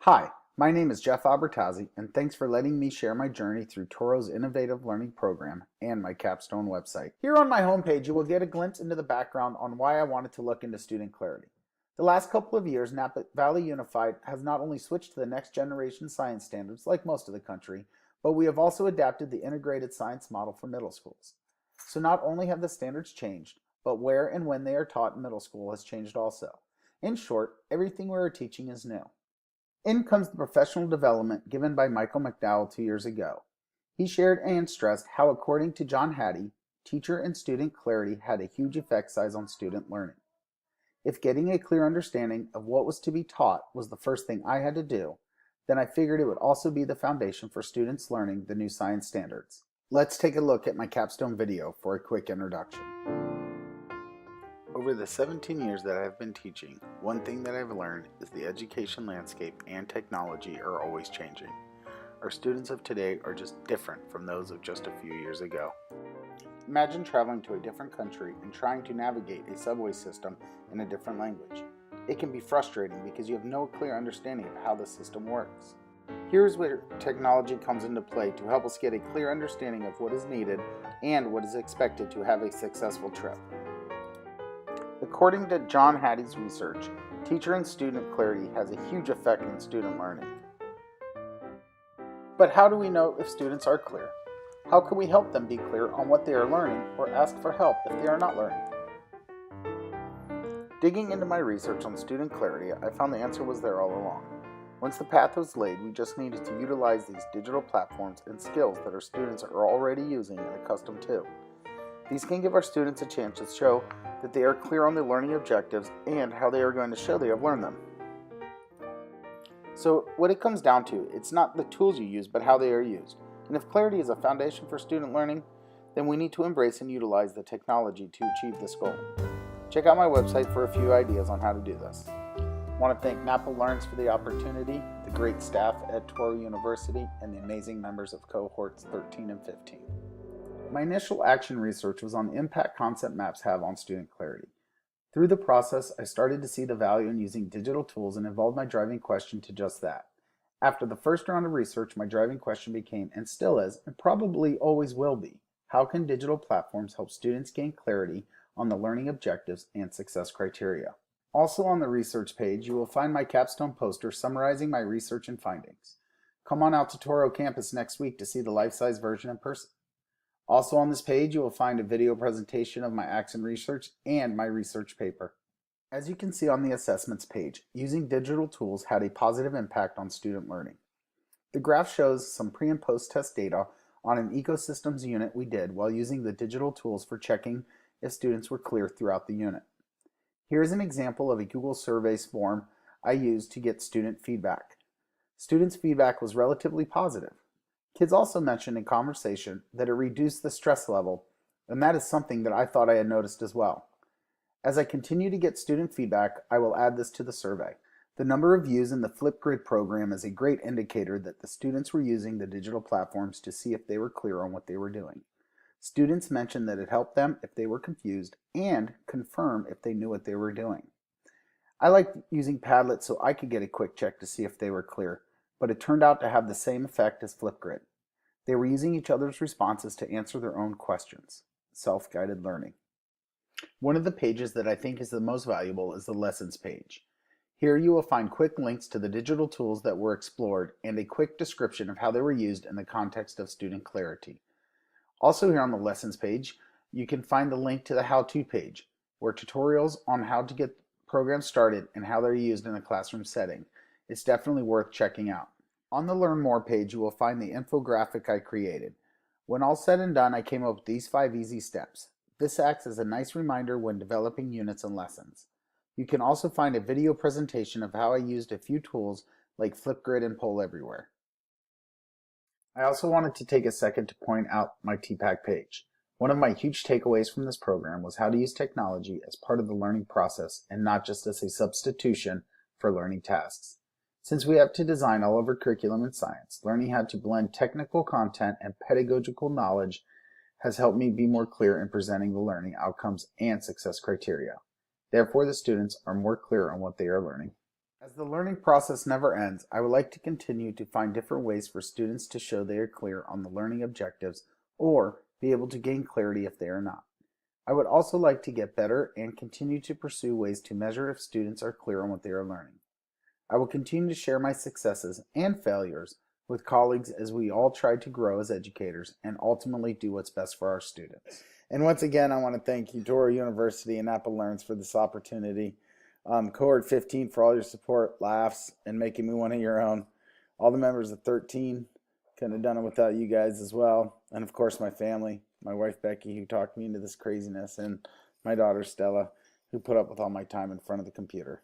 Hi, my name is Jeff Abertazzi, and thanks for letting me share my journey through Toro's innovative learning program and my Capstone website. Here on my homepage, you will get a glimpse into the background on why I wanted to look into student clarity. The last couple of years, Napa Valley Unified has not only switched to the next generation science standards like most of the country, but we have also adapted the integrated science model for middle schools. So not only have the standards changed, but where and when they are taught in middle school has changed also. In short, everything we are teaching is new. In comes the professional development given by Michael McDowell 2 years ago. He shared and stressed how, according to John Hattie, teacher and student clarity had a huge effect size on student learning. If getting a clear understanding of what was to be taught was the first thing I had to do, then I figured it would also be the foundation for students learning the new science standards. Let's take a look at my capstone video for a quick introduction. Over the 17 years that I have been teaching, one thing that I've learned is the education landscape and technology are always changing. Our students of today are just different from those of just a few years ago. Imagine traveling to a different country and trying to navigate a subway system in a different language. It can be frustrating because you have no clear understanding of how the system works. Here's where technology comes into play to help us get a clear understanding of what is needed and what is expected to have a successful trip. According to John Hattie's research, teacher and student clarity has a huge effect on student learning. But how do we know if students are clear? How can we help them be clear on what they are learning or ask for help if they are not learning? Digging into my research on student clarity, I found the answer was there all along. Once the path was laid, we just needed to utilize these digital platforms and skills that our students are already using and accustomed to. These can give our students a chance to show that they are clear on their learning objectives and how they are going to show they have learned them. So what it comes down to, it's not the tools you use, but how they are used. And if clarity is a foundation for student learning, then we need to embrace and utilize the technology to achieve this goal. Check out my website for a few ideas on how to do this. I want to thank Napa Learns for the opportunity, the great staff at Toro University, and the amazing members of cohorts 13 and 15. My initial action research was on the impact concept maps have on student clarity. Through the process, I started to see the value in using digital tools and evolved my driving question to just that. After the first round of research, my driving question became, and still is, and probably always will be, how can digital platforms help students gain clarity on the learning objectives and success criteria? Also on the research page, you will find my capstone poster summarizing my research and findings. Come on out to Toro campus next week to see the life-size version in person. Also on this page, you will find a video presentation of my action research and my research paper. As you can see on the assessments page, using digital tools had a positive impact on student learning. The graph shows some pre- and post-test data on an ecosystems unit we did while using the digital tools for checking if students were clear throughout the unit. Here's an example of a Google Surveys form I used to get student feedback. Students' feedback was relatively positive. Kids also mentioned in conversation that it reduced the stress level, and that is something that I thought I had noticed as well. As I continue to get student feedback, I will add this to the survey. The number of views in the Flipgrid program is a great indicator that the students were using the digital platforms to see if they were clear on what they were doing. Students mentioned that it helped them if they were confused and confirm if they knew what they were doing. I liked using Padlet so I could get a quick check to see if they were clear, but it turned out to have the same effect as Flipgrid. They were using each other's responses to answer their own questions. Self-guided learning. One of the pages that I think is the most valuable is the lessons page. Here you will find quick links to the digital tools that were explored and a quick description of how they were used in the context of student clarity. Also here on the lessons page, you can find the link to the how-to page, where tutorials on how to get programs started and how they're used in a classroom setting. It's definitely worth checking out. On the Learn More page, you will find the infographic I created. When all said and done, I came up with these 5 easy steps. This acts as a nice reminder when developing units and lessons. You can also find a video presentation of how I used a few tools like Flipgrid and Poll Everywhere. I also wanted to take a second to point out my TPAC page. One of my huge takeaways from this program was how to use technology as part of the learning process and not just as a substitution for learning tasks. Since we have to design all of our curriculum in science, learning how to blend technical content and pedagogical knowledge has helped me be more clear in presenting the learning outcomes and success criteria. Therefore, the students are more clear on what they are learning. As the learning process never ends, I would like to continue to find different ways for students to show they are clear on the learning objectives or be able to gain clarity if they are not. I would also like to get better and continue to pursue ways to measure if students are clear on what they are learning. I will continue to share my successes and failures with colleagues as we all try to grow as educators and ultimately do what's best for our students. And once again, I want to thank Eudora University and Apple Learns for this opportunity. Cohort 15 for all your support, laughs, and making me one of your own. All the members of 13, couldn't have done it without you guys as well. And of course, my family, my wife Becky, who talked me into this craziness, and my daughter Stella, who put up with all my time in front of the computer.